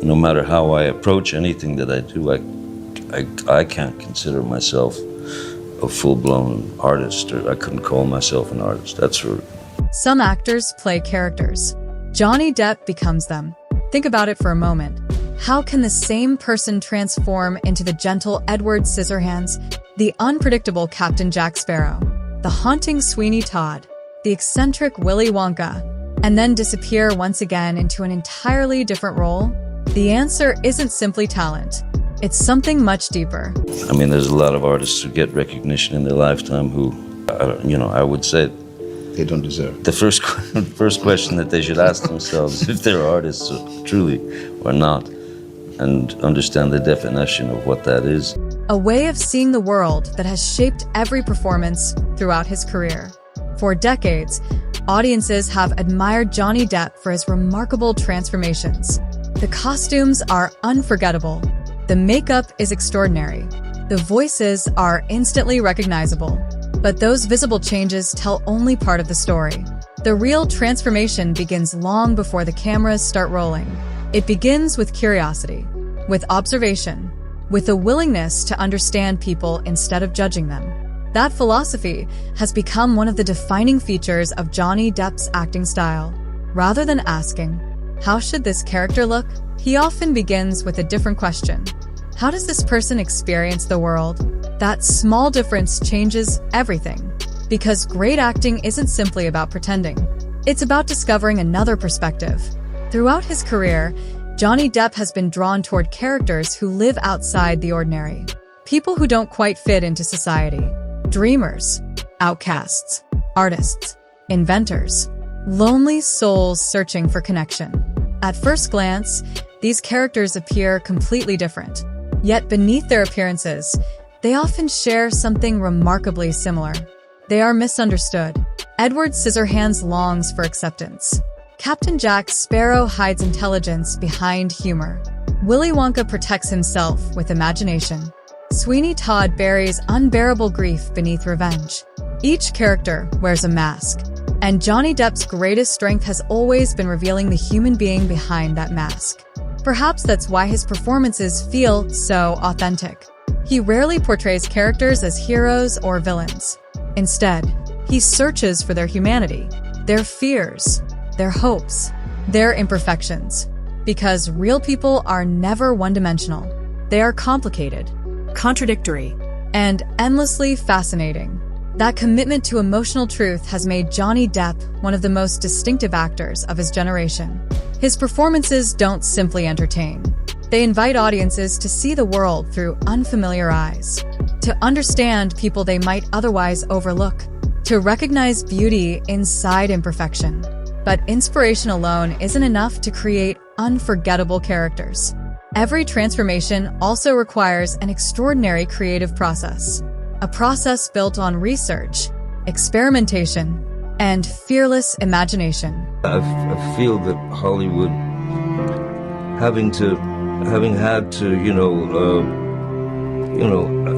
no matter how I approach anything that I do, I can't consider myself a full-blown artist, or I couldn't call myself an artist. That's for... Some actors play characters. Johnny Depp becomes them. Think about it for a moment. How can the same person transform into the gentle Edward Scissorhands, the unpredictable Captain Jack Sparrow, the haunting Sweeney Todd, the eccentric Willy Wonka, and then disappear once again into an entirely different role? The answer isn't simply talent. It's something much deeper. I mean, there's a lot of artists who get recognition in their lifetime who, I would say they don't deserve. The first question that they should ask themselves if they're artists truly or not, and understand the definition of what that is. A way of seeing the world that has shaped every performance throughout his career. For decades, audiences have admired Johnny Depp for his remarkable transformations. The costumes are unforgettable. The makeup is extraordinary. The voices are instantly recognizable. But those visible changes tell only part of the story. The real transformation begins long before the cameras start rolling. It begins with curiosity, with observation, with a willingness to understand people instead of judging them. That philosophy has become one of the defining features of Johnny Depp's acting style. Rather than asking, "How should this character look?" he often begins with a different question. How does this person experience the world? That small difference changes everything. Because great acting isn't simply about pretending. It's about discovering another perspective. Throughout his career, Johnny Depp has been drawn toward characters who live outside the ordinary. People who don't quite fit into society. Dreamers, outcasts, artists, inventors, lonely souls searching for connection. At first glance, these characters appear completely different. Yet beneath their appearances, they often share something remarkably similar. They are misunderstood. Edward Scissorhands longs for acceptance. Captain Jack Sparrow hides intelligence behind humor. Willy Wonka protects himself with imagination. Sweeney Todd buries unbearable grief beneath revenge. Each character wears a mask, and Johnny Depp's greatest strength has always been revealing the human being behind that mask. Perhaps that's why his performances feel so authentic. He rarely portrays characters as heroes or villains. Instead, he searches for their humanity, their fears, their hopes, their imperfections. Because real people are never one-dimensional. They are complicated, contradictory, and endlessly fascinating. That commitment to emotional truth has made Johnny Depp one of the most distinctive actors of his generation. His performances don't simply entertain. They invite audiences to see the world through unfamiliar eyes, to understand people they might otherwise overlook, to recognize beauty inside imperfection. But inspiration alone isn't enough to create unforgettable characters. Every transformation also requires an extraordinary creative process. A process built on research, experimentation, and fearless imagination. I feel that Hollywood, having had to,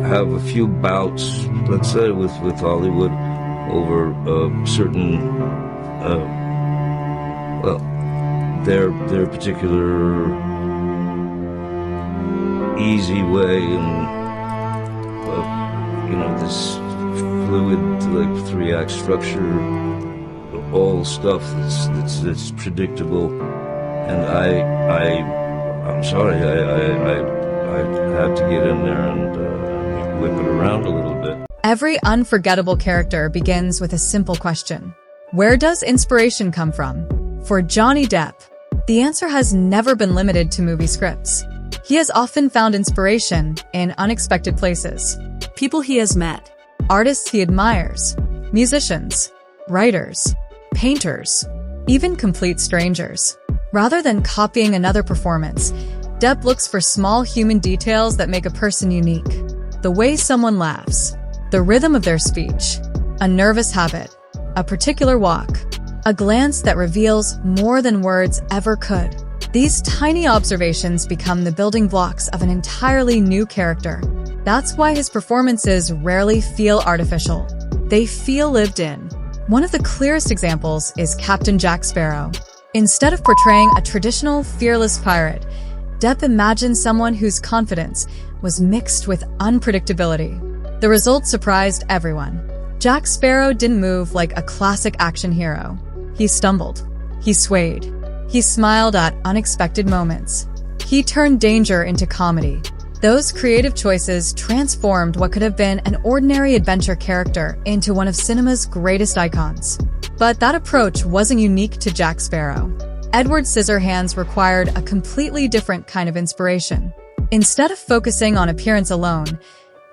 have a few bouts, let's say, with Hollywood over certain, their particular easy way and, this fluid, like, three-act structure, all stuff that's predictable, and I'm sorry, I had to get in there and whip it around a little bit. Every unforgettable character begins with a simple question. Where does inspiration come from? For Johnny Depp, the answer has never been limited to movie scripts. He has often found inspiration in unexpected places. People he has met, artists he admires, musicians, writers, painters, even complete strangers. Rather than copying another performance, Depp looks for small human details that make a person unique. The way someone laughs, the rhythm of their speech, a nervous habit, a particular walk, a glance that reveals more than words ever could. These tiny observations become the building blocks of an entirely new character. That's why his performances rarely feel artificial. They feel lived in. One of the clearest examples is Captain Jack Sparrow. Instead of portraying a traditional, fearless pirate, Depp imagined someone whose confidence was mixed with unpredictability. The result surprised everyone. Jack Sparrow didn't move like a classic action hero. He stumbled. He swayed. He smiled at unexpected moments. He turned danger into comedy. Those creative choices transformed what could have been an ordinary adventure character into one of cinema's greatest icons. But that approach wasn't unique to Jack Sparrow. Edward Scissorhands required a completely different kind of inspiration. Instead of focusing on appearance alone,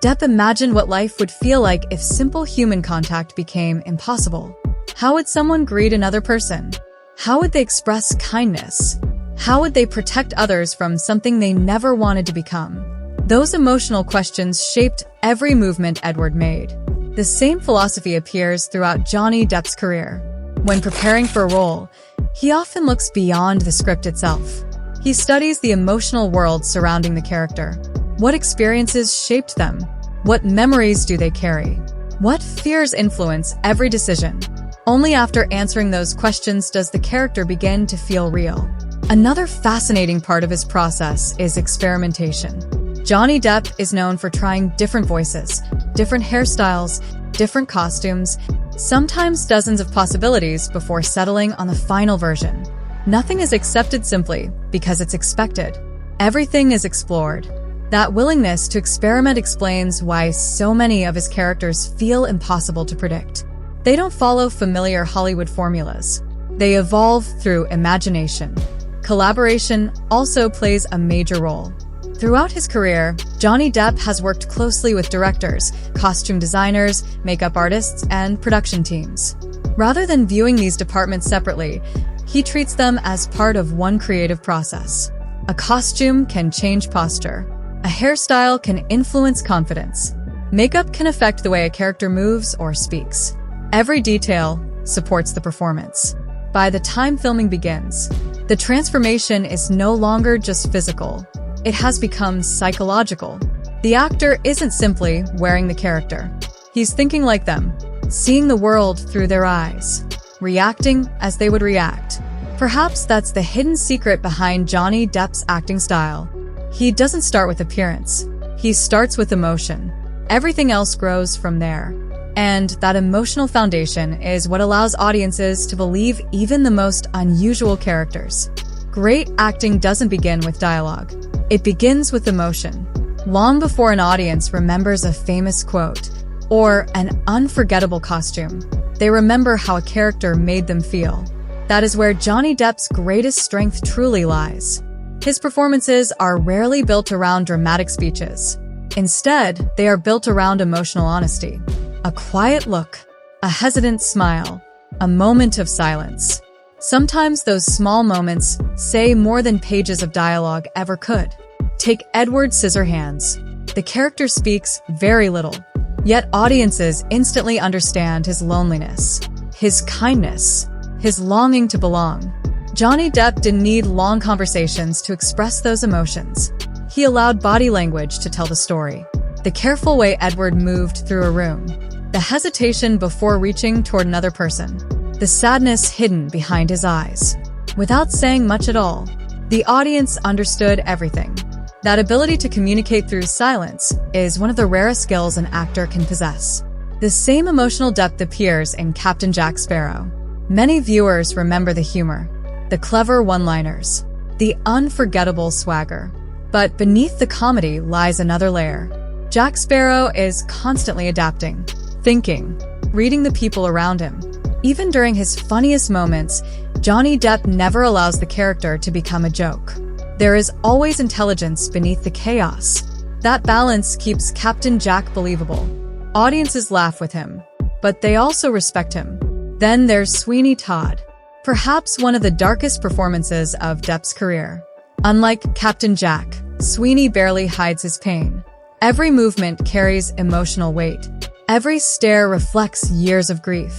Depp imagined what life would feel like if simple human contact became impossible. How would someone greet another person? How would they express kindness? How would they protect others from something they never wanted to become? Those emotional questions shaped every movement Edward made. The same philosophy appears throughout Johnny Depp's career. When preparing for a role, he often looks beyond the script itself. He studies the emotional world surrounding the character. What experiences shaped them? What memories do they carry? What fears influence every decision? Only after answering those questions does the character begin to feel real. Another fascinating part of his process is experimentation. Johnny Depp is known for trying different voices, different hairstyles, different costumes, sometimes dozens of possibilities before settling on the final version. Nothing is accepted simply because it's expected. Everything is explored. That willingness to experiment explains why so many of his characters feel impossible to predict. They don't follow familiar Hollywood formulas. They evolve through imagination. Collaboration also plays a major role. Throughout his career, Johnny Depp has worked closely with directors, costume designers, makeup artists, and production teams. Rather than viewing these departments separately, he treats them as part of one creative process. A costume can change posture. A hairstyle can influence confidence. Makeup can affect the way a character moves or speaks. Every detail supports the performance. By the time filming begins, the transformation is no longer just physical. It has become psychological. The actor isn't simply wearing the character. He's thinking like them, seeing the world through their eyes, reacting as they would react. Perhaps that's the hidden secret behind Johnny Depp's acting style. He doesn't start with appearance. He starts with emotion. Everything else grows from there. And that emotional foundation is what allows audiences to believe even the most unusual characters. Great acting doesn't begin with dialogue. It begins with emotion. Long before an audience remembers a famous quote or an unforgettable costume, they remember how a character made them feel. That is where Johnny Depp's greatest strength truly lies. His performances are rarely built around dramatic speeches. Instead, they are built around emotional honesty. A quiet look, a hesitant smile, a moment of silence. Sometimes those small moments say more than pages of dialogue ever could. Take Edward Scissorhands. The character speaks very little, yet audiences instantly understand his loneliness, his kindness, his longing to belong. Johnny Depp didn't need long conversations to express those emotions. He allowed body language to tell the story. The careful way Edward moved through a room, the hesitation before reaching toward another person, the sadness hidden behind his eyes. Without saying much at all, the audience understood everything. That ability to communicate through silence is one of the rarest skills an actor can possess. The same emotional depth appears in Captain Jack Sparrow. Many viewers remember the humor, the clever one-liners, the unforgettable swagger. But beneath the comedy lies another layer. Jack Sparrow is constantly adapting, thinking, reading the people around him. Even during his funniest moments, Johnny Depp never allows the character to become a joke. There is always intelligence beneath the chaos. That balance keeps Captain Jack believable. Audiences laugh with him, but they also respect him. Then there's Sweeney Todd, perhaps one of the darkest performances of Depp's career. Unlike Captain Jack, Sweeney barely hides his pain. Every movement carries emotional weight. Every stare reflects years of grief.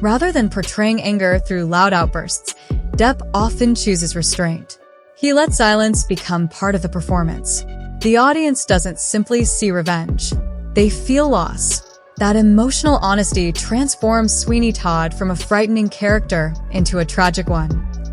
Rather than portraying anger through loud outbursts, Depp often chooses restraint. He lets silence become part of the performance. The audience doesn't simply see revenge. They feel loss. That emotional honesty transforms Sweeney Todd from a frightening character into a tragic one.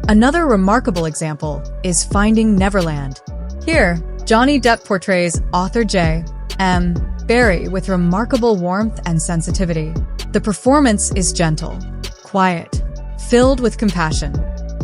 Another remarkable example is Finding Neverland. Here, Johnny Depp portrays author J. M. Barrie with remarkable warmth and sensitivity. The performance is gentle, quiet, filled with compassion.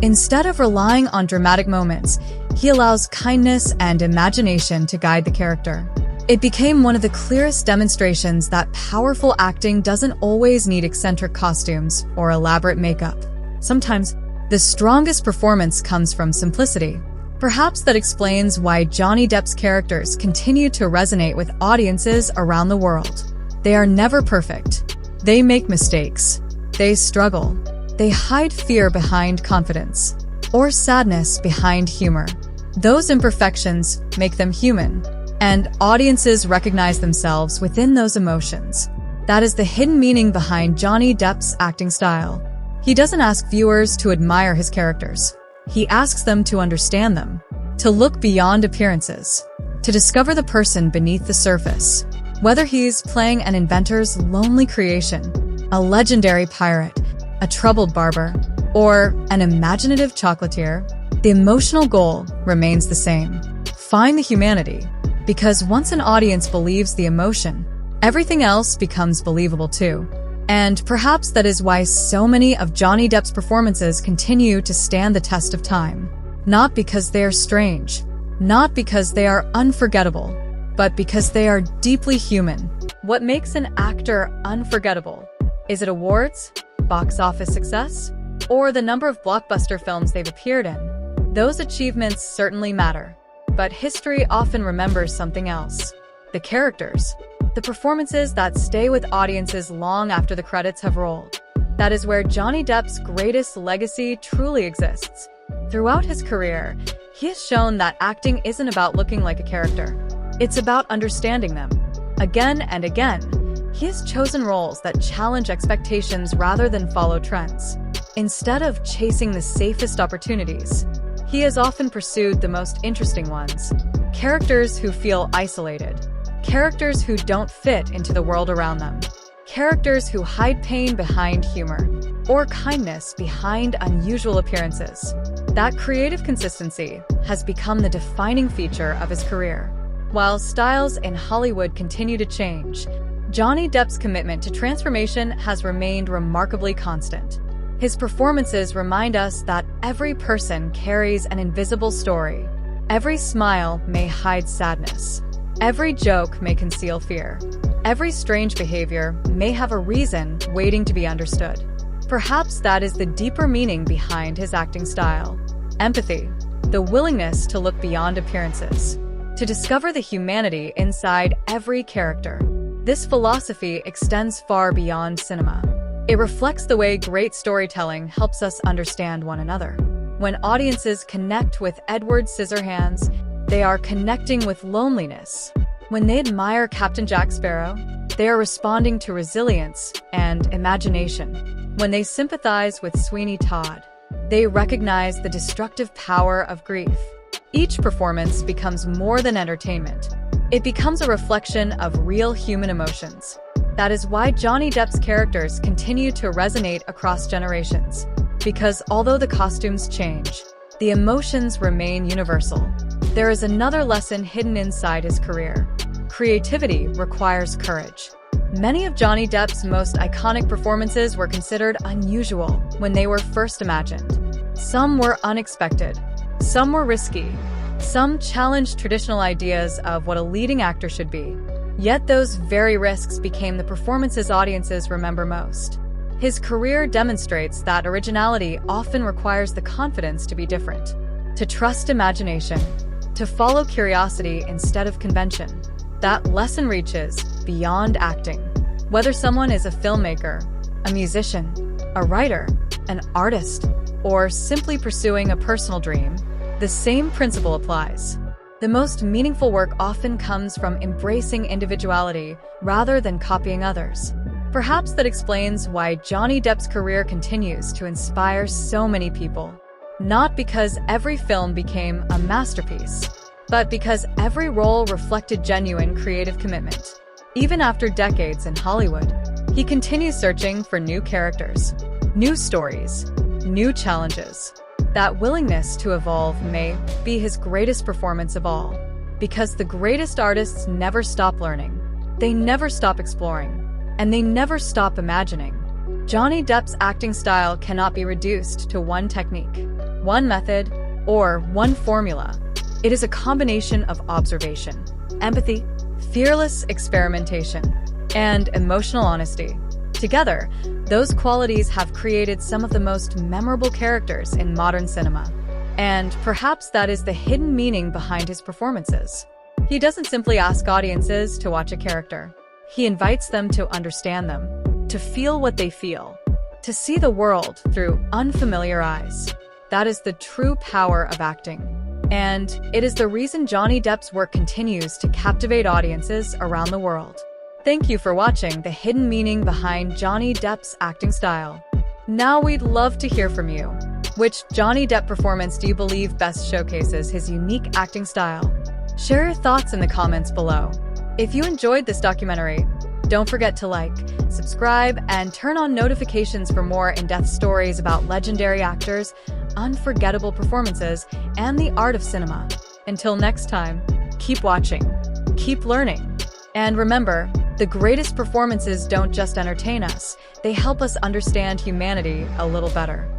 Instead of relying on dramatic moments, he allows kindness and imagination to guide the character. It became one of the clearest demonstrations that powerful acting doesn't always need eccentric costumes or elaborate makeup. Sometimes, the strongest performance comes from simplicity. Perhaps that explains why Johnny Depp's characters continue to resonate with audiences around the world. They are never perfect. They make mistakes. They struggle. They hide fear behind confidence, or sadness behind humor. Those imperfections make them human, and audiences recognize themselves within those emotions. That is the hidden meaning behind Johnny Depp's acting style. He doesn't ask viewers to admire his characters. He asks them to understand them, to look beyond appearances, to discover the person beneath the surface. Whether he's playing an inventor's lonely creation, a legendary pirate, a troubled barber, or an imaginative chocolatier, the emotional goal remains the same. Find the humanity, because once an audience believes the emotion, everything else becomes believable too. And perhaps that is why so many of Johnny Depp's performances continue to stand the test of time. Not because they are strange, not because they are unforgettable, but because they are deeply human. What makes an actor unforgettable? Is it awards, box office success, or the number of blockbuster films they've appeared in? Those achievements certainly matter, but history often remembers something else. The characters. The performances that stay with audiences long after the credits have rolled. That is where Johnny Depp's greatest legacy truly exists. Throughout his career, he has shown that acting isn't about looking like a character. It's about understanding them. Again and again, he has chosen roles that challenge expectations rather than follow trends. Instead of chasing the safest opportunities, he has often pursued the most interesting ones. Characters who feel isolated. Characters who don't fit into the world around them. Characters who hide pain behind humor, or kindness behind unusual appearances. That creative consistency has become the defining feature of his career. While styles in Hollywood continue to change, Johnny Depp's commitment to transformation has remained remarkably constant. His performances remind us that every person carries an invisible story. Every smile may hide sadness. Every joke may conceal fear. Every strange behavior may have a reason waiting to be understood. Perhaps that is the deeper meaning behind his acting style. Empathy, the willingness to look beyond appearances, to discover the humanity inside every character. This philosophy extends far beyond cinema. It reflects the way great storytelling helps us understand one another. When audiences connect with Edward Scissorhands, they are connecting with loneliness. When they admire Captain Jack Sparrow, they are responding to resilience and imagination. When they sympathize with Sweeney Todd, they recognize the destructive power of grief. Each performance becomes more than entertainment. It becomes a reflection of real human emotions. That is why Johnny Depp's characters continue to resonate across generations. Because although the costumes change, the emotions remain universal. There is another lesson hidden inside his career. Creativity requires courage. Many of Johnny Depp's most iconic performances were considered unusual when they were first imagined. Some were unexpected. Some were risky. Some challenged traditional ideas of what a leading actor should be. Yet those very risks became the performances audiences remember most. His career demonstrates that originality often requires the confidence to be different, to trust imagination, to follow curiosity instead of convention. That lesson reaches beyond acting. Whether someone is a filmmaker, a musician, a writer, an artist, or simply pursuing a personal dream, the same principle applies. The most meaningful work often comes from embracing individuality rather than copying others. Perhaps that explains why Johnny Depp's career continues to inspire so many people. Not because every film became a masterpiece, but because every role reflected genuine creative commitment. Even after decades in Hollywood, he continues searching for new characters, new stories, new challenges. That willingness to evolve may be his greatest performance of all, because the greatest artists never stop learning, they never stop exploring, and they never stop imagining. Johnny Depp's acting style cannot be reduced to one technique, one method, or one formula. It is a combination of observation, empathy, fearless experimentation, and emotional honesty. Together, those qualities have created some of the most memorable characters in modern cinema. And perhaps that is the hidden meaning behind his performances. He doesn't simply ask audiences to watch a character. He invites them to understand them, to feel what they feel, to see the world through unfamiliar eyes. That is the true power of acting. And it is the reason Johnny Depp's work continues to captivate audiences around the world. Thank you for watching the hidden meaning behind Johnny Depp's acting style. Now we'd love to hear from you. Which Johnny Depp performance do you believe best showcases his unique acting style? Share your thoughts in the comments below. If you enjoyed this documentary, don't forget to like, subscribe, and turn on notifications for more in-depth stories about legendary actors, unforgettable performances, and the art of cinema. Until next time, keep watching, keep learning, and remember, the greatest performances don't just entertain us, they help us understand humanity a little better.